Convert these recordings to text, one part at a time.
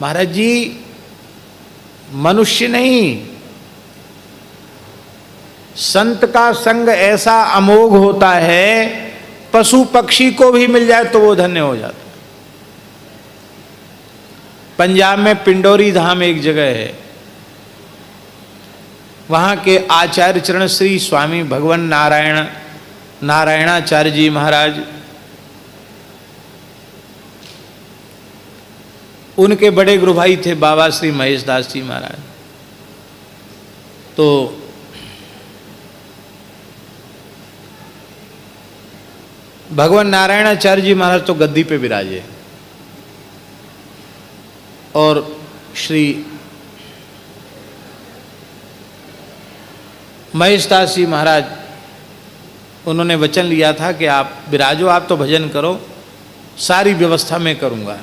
महाराज जी मनुष्य नहीं, संत का संग ऐसा अमोघ होता है, पशु पक्षी को भी मिल जाए तो वो धन्य हो जाता है। पंजाब में पिंडोरी धाम एक जगह है, वहाँ के आचार्य चरण श्री स्वामी भगवान नारायणाचार्य जी महाराज, उनके बड़े गुरु भाई थे बाबा श्री महेश दास जी महाराज। तो भगवान नारायणाचार्य जी महाराज तो गद्दी पे विराजे और श्री महेश दास जी महाराज उन्होंने वचन लिया था कि आप विराजो, आप तो भजन करो, सारी व्यवस्था मैं करूँगा।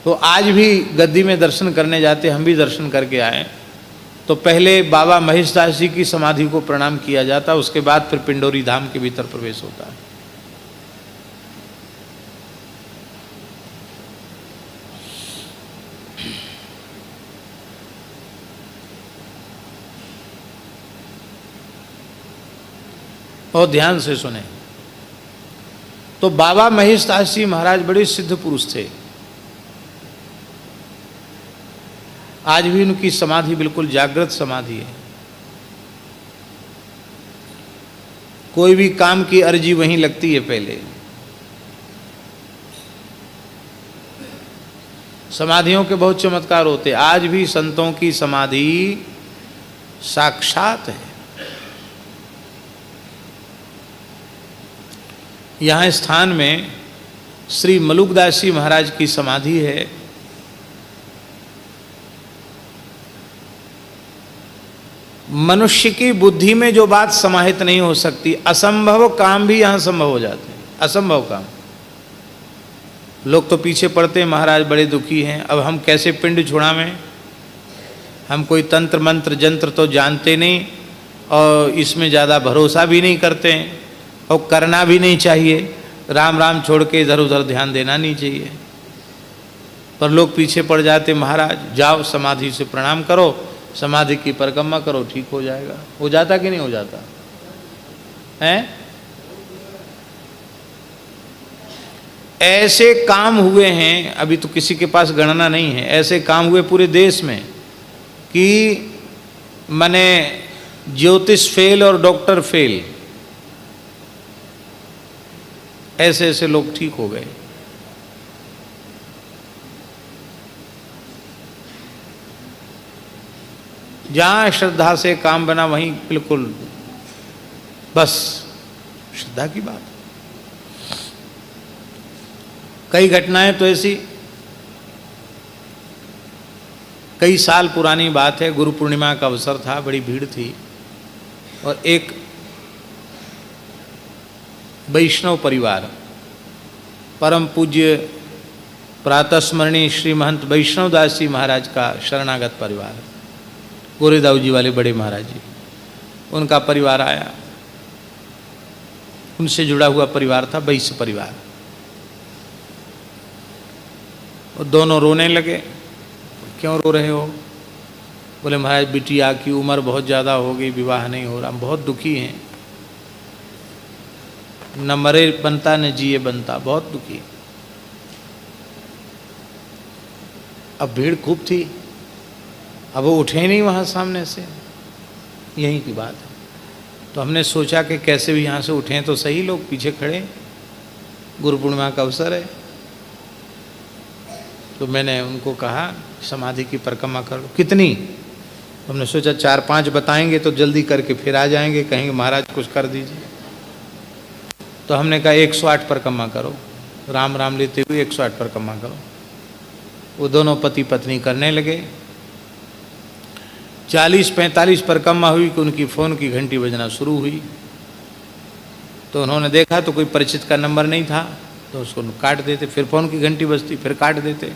तो आज भी गद्दी में दर्शन करने जाते, हम भी दर्शन करके आए, तो पहले बाबा महेश दास जी की समाधि को प्रणाम किया जाता, उसके बाद फिर पिंडोरी धाम के भीतर प्रवेश होता है। और ध्यान से सुने, तो बाबा महेश दास जी महाराज बड़े सिद्ध पुरुष थे। आज भी उनकी समाधि बिल्कुल जागृत समाधि है। कोई भी काम की अर्जी वहीं लगती है पहले। समाधियों के बहुत चमत्कार होते, आज भी संतों की समाधि साक्षात है। यहाँ स्थान में श्री मलुकदास जी महाराज की समाधि है। मनुष्य की बुद्धि में जो बात समाहित नहीं हो सकती, असंभव काम भी यहाँ संभव हो जाते हैं। असंभव काम, लोग तो पीछे पड़ते हैं, महाराज बड़े दुखी हैं, अब हम कैसे पिंड छुड़ावें, हम कोई तंत्र मंत्र जंत्र तो जानते नहीं और इसमें ज़्यादा भरोसा भी नहीं करते हैं और करना भी नहीं चाहिए, राम राम छोड़ के इधर उधर ध्यान देना नहीं चाहिए। पर लोग पीछे पड़ जाते, महाराज जाओ समाधि से प्रणाम करो, समाधि की परिक्रमा करो, ठीक हो जाएगा। हो जाता कि नहीं हो जाता है? ऐसे काम हुए हैं, अभी तो किसी के पास गणना नहीं है, ऐसे काम हुए पूरे देश में कि माने ज्योतिष फेल और डॉक्टर फेल, ऐसे ऐसे लोग ठीक हो गए। जहाँ श्रद्धा से काम बना वहीं बिल्कुल बस श्रद्धा की बात। कई घटनाएं तो ऐसी, कई साल पुरानी बात है, गुरु पूर्णिमा का अवसर था, बड़ी भीड़ थी और एक वैष्णव परिवार, परम पूज्य प्रातस्मरणीय श्री महंत वैष्णव दास जी महाराज का शरणागत परिवार, गोरेदाऊ जी वाले बड़े महाराज जी, उनका परिवार आया, उनसे जुड़ा हुआ परिवार था, वैश्य परिवार। और दोनों रोने लगे। क्यों रो रहे हो? बोले महाराज बिटिया की उम्र बहुत ज़्यादा हो गई, विवाह नहीं हो रहा, हम बहुत दुखी हैं, न मरे बनता न जिए बनता, बहुत दुखी। अब भीड़ खूब थी, अब वो उठे नहीं वहाँ सामने से, यहीं की बात है। तो हमने सोचा कि कैसे भी यहाँ से उठें तो सही, लोग पीछे खड़े, गुरु पूर्णिमा का अवसर है। तो मैंने उनको कहा समाधि की परिक्रमा करो। कितनी? तो हमने सोचा 4-5 बताएंगे तो जल्दी करके फिर आ जाएंगे, कहेंगे महाराज कुछ कर दीजिए। तो हमने कहा 108 परिक्रमा करो, राम राम लेते हुए 108 परिक्रमा करो। वो दोनों पति पत्नी करने लगे। 40-45 परिक्रमा हुई कि उनकी फ़ोन की घंटी बजना शुरू हुई। तो उन्होंने देखा तो कोई परिचित का नंबर नहीं था, तो उसको काट देते, फिर फ़ोन की घंटी बजती, फिर काट देते।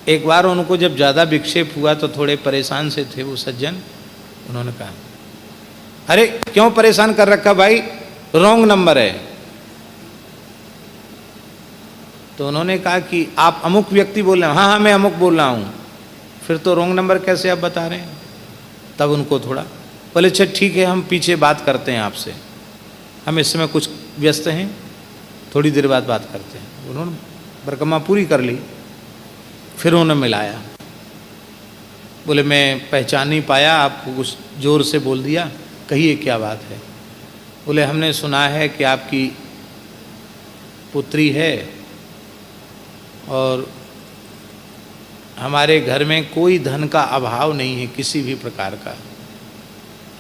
एक बार उनको जब ज़्यादा विक्षेप हुआ तो थोड़े परेशान से थे वो सज्जन, उन्होंने कहा अरे क्यों परेशान कर रखा भाई, रॉन्ग नंबर है। तो उन्होंने कहा कि आप अमुक व्यक्ति बोल रहे हैं। हाँ हाँ मैं अमुक बोल रहा हूँ। फिर तो रॉन्ग नंबर कैसे आप बता रहे हैं। तब उनको थोड़ा बोले अच्छा ठीक है, हम पीछे बात करते हैं आपसे, हम इस समय कुछ व्यस्त हैं, थोड़ी देर बाद बात करते हैं। उन्होंने परिक्रमा पूरी कर ली। फिर उन्होंने मिलाया, बोले मैं पहचान नहीं पाया, आपको कुछ ज़ोर से बोल दिया, कहिए क्या बात है। बोले हमने सुना है कि आपकी पुत्री है और हमारे घर में कोई धन का अभाव नहीं है किसी भी प्रकार का।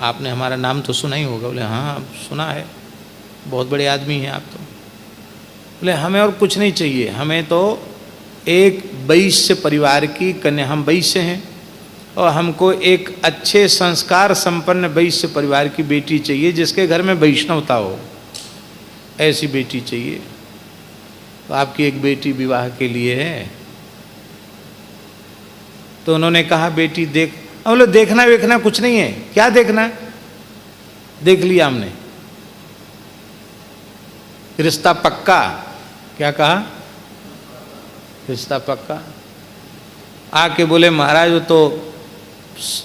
आपने हमारा नाम तो सुना ही होगा। बोले हाँ सुना है, बहुत बड़े आदमी हैं आप तो। बोले हमें और कुछ नहीं चाहिए, हमें तो एक वैश्य परिवार की कन्या, हम वैश्य हैं और हमको एक अच्छे संस्कार संपन्न वैश्य परिवार की बेटी चाहिए जिसके घर में वैष्णवता हो, ऐसी बेटी चाहिए। तो आपकी एक बेटी विवाह के लिए है। तो उन्होंने कहा बेटी देख, बोले देखना वेखना कुछ नहीं है। क्या देखना है, देख लिया हमने, रिश्ता पक्का। क्या कहा, रिश्ता पक्का। आके बोले महाराज वो तो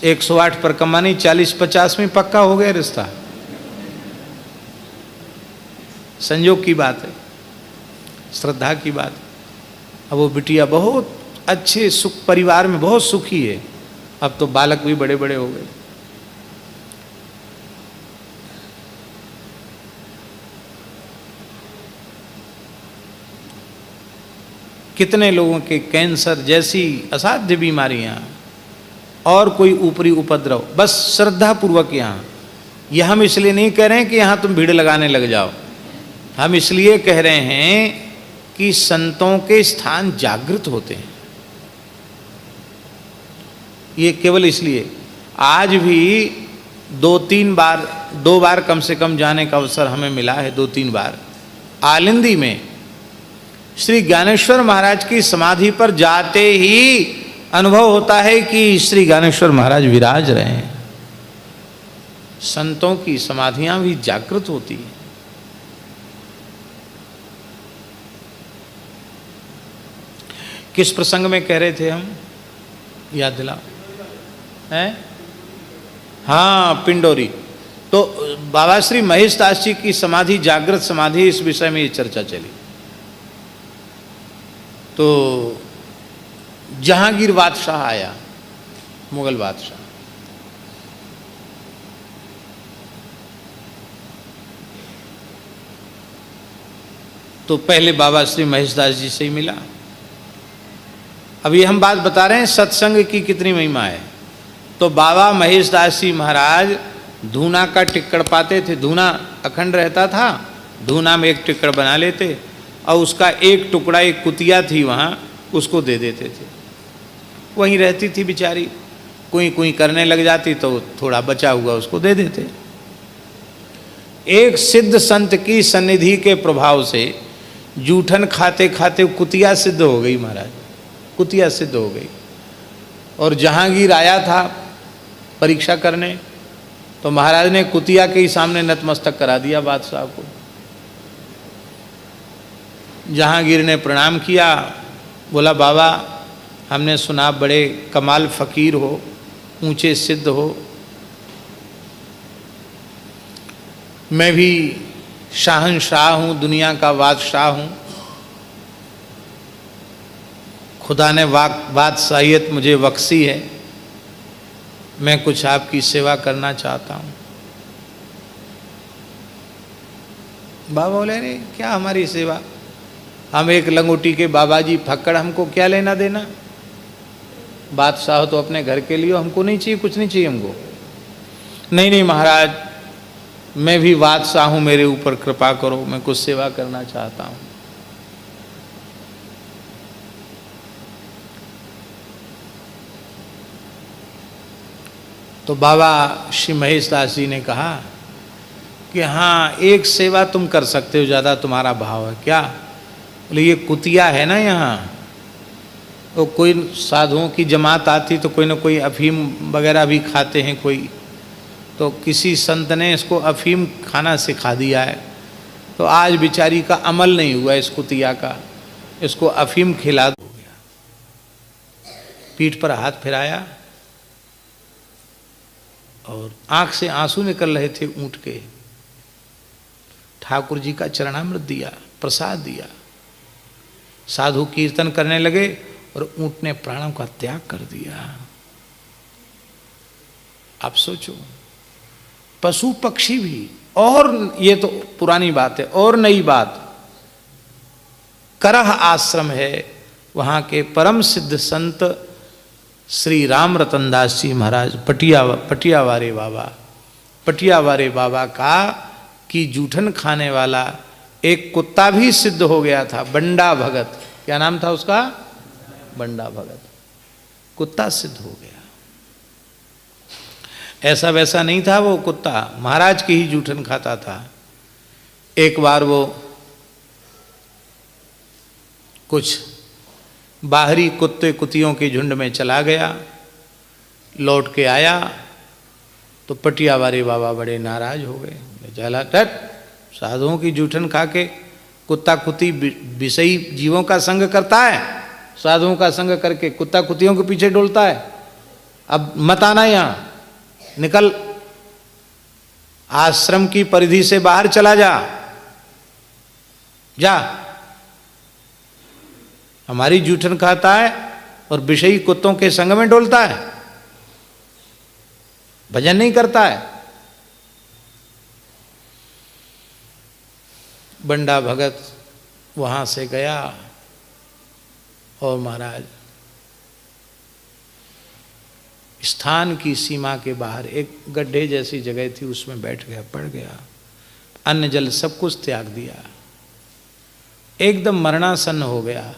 108 पर कमा नहीं, 40-50 में पक्का हो गया रिश्ता। संयोग की बात है, श्रद्धा की बात है। अब वो बिटिया बहुत अच्छे सुख परिवार में बहुत सुखी है। अब तो बालक भी बड़े बड़े हो गए। कितने लोगों के कैंसर जैसी असाध्य बीमारियां और कोई ऊपरी उपद्रव, बस श्रद्धा पूर्वक यहाँ। यह हम इसलिए नहीं कह रहे हैं कि यहाँ तुम भीड़ लगाने लग जाओ, हम इसलिए कह रहे हैं कि संतों के स्थान जागृत होते हैं। ये केवल इसलिए आज भी 2 बार कम से कम जाने का अवसर हमें मिला है, 2-3 बार। आलिंदी में श्री ज्ञानेश्वर महाराज की समाधि पर जाते ही अनुभव होता है कि श्री ज्ञानेश्वर महाराज विराज रहे हैं। संतों की समाधियां भी जागृत होती हैं। किस प्रसंग में कह रहे थे हम, याद दिलाओ हैं? हाँ पिंडोरी। तो बाबा श्री महेश दास जी की समाधि जागृत समाधि, इस विषय में ये चर्चा चली। तो जहांगीर बादशाह आया, मुगल बादशाह, तो पहले बाबा श्री महेश दास जी से ही मिला। अब ये हम बात बता रहे हैं सत्संग की कितनी महिमा है। तो बाबा महेश दास जी महाराज धूना का टिक्कड़ पाते थे, धूना अखंड रहता था, धूना में एक टिक्कड़ बना लेते और उसका एक टुकड़ा, एक कुतिया थी वहाँ, उसको दे देते थे। वहीं रहती थी बेचारी, कोई कोई करने लग जाती तो थोड़ा बचा हुआ उसको दे देते। एक सिद्ध संत की सन्निधि के प्रभाव से जूठन खाते खाते कुतिया सिद्ध हो गई महाराज, कुतिया सिद्ध हो गई। और जहांगीर आया था परीक्षा करने, तो महाराज ने कुतिया के ही सामने नतमस्तक करा दिया बादशाह को। जहांगीर ने प्रणाम किया, बोला बाबा हमने सुना बड़े कमाल फ़कीर हो, ऊंचे सिद्ध हो, मैं भी शाहनशाह हूँ, दुनिया का बादशाह हूँ, खुदा ने बादशाहियत मुझे बख्शी है, मैं कुछ आपकी सेवा करना चाहता हूँ। बाबा बोले नहीं क्या हमारी सेवा, हम एक लंगोटी के बाबा जी फक्कड़, हमको क्या लेना देना, बादशाह तो अपने घर के लिए, हमको नहीं चाहिए, कुछ नहीं चाहिए हमको। नहीं नहीं महाराज मैं भी बादशाह हूँ, मेरे ऊपर कृपा करो, मैं कुछ सेवा करना चाहता हूँ। तो बाबा श्री महेश दास जी ने कहा कि हाँ एक सेवा तुम कर सकते हो, ज़्यादा तुम्हारा भाव है क्या। बोले ये कुतिया है ना यहाँ, तो कोई साधुओं की जमात आती तो कोई ना कोई अफीम वगैरह भी खाते हैं कोई, तो किसी संत ने इसको अफीम खाना सिखा दिया है, तो आज बेचारी का अमल नहीं हुआ इस कुतिया का। इसको अफीम खिला दो। पीठ पर हाथ फिराया और आंख से आंसू निकल रहे थे ऊंट के। ठाकुर जी का चरणामृत दिया, प्रसाद दिया। साधु कीर्तन करने लगे और ऊंट ने प्राणों का त्याग कर दिया। आप सोचो, पशु पक्षी भी, और ये तो पुरानी बात है, और नई बात, करह आश्रम है, वहां के परम सिद्ध संत श्री राम रतन दास जी महाराज पटियावारे बाबा का की जूठन खाने वाला एक कुत्ता भी सिद्ध हो गया था, बंडा भगत। क्या नाम था उसका? बंडा भगत। कुत्ता सिद्ध हो गया। ऐसा वैसा नहीं था वो कुत्ता, महाराज की ही जूठन खाता था। एक बार वो कुछ बाहरी कुत्ते कुतियों के झुंड में चला गया, लौट के आया तो पटियावारे बाबा बड़े नाराज हो गए। चला टट, साधुओं की जूठन खा के कुत्ता कुत्ती विषयी जीवों का संग करता है, साधुओं का संग करके कुत्ता कुत्तियों के पीछे डोलता है। अब मत आना यहां, निकल, आश्रम की परिधि से बाहर चला जा, जा। हमारी जूठन खाता है और विषयी कुत्तों के संग में डोलता है, भजन नहीं करता है। बंडा भगत वहां से गया और महाराज स्थान की सीमा के बाहर एक गड्ढे जैसी जगह थी, उसमें बैठ गया, पड़ गया। अन्न जल सब कुछ त्याग दिया, एकदम मरणासन्न हो गया।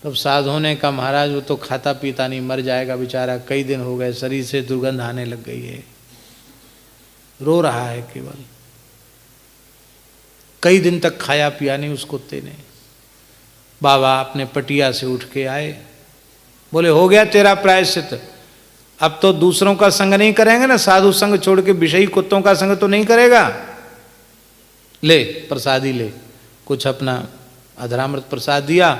तब साधुओं ने कहा, महाराज वो तो खाता पीता नहीं, मर जाएगा बेचारा, कई दिन हो गए, शरीर से दुर्गंध आने लग गई है, रो रहा है केवल। कई दिन तक खाया पिया नहीं उस कुत्ते ने। बाबा अपने पटिया से उठ के आए, बोले हो गया तेरा प्रायश्चित, अब तो दूसरों का संग नहीं करेंगे ना, साधु संग छोड़ के विषयी कुत्तों का संग तो नहीं करेगा। ले प्रसादी ले, कुछ अपना अधरामृत प्रसाद दिया,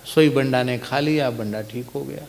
सोई बंडा ने खा लिया, बंडा ठीक हो गया।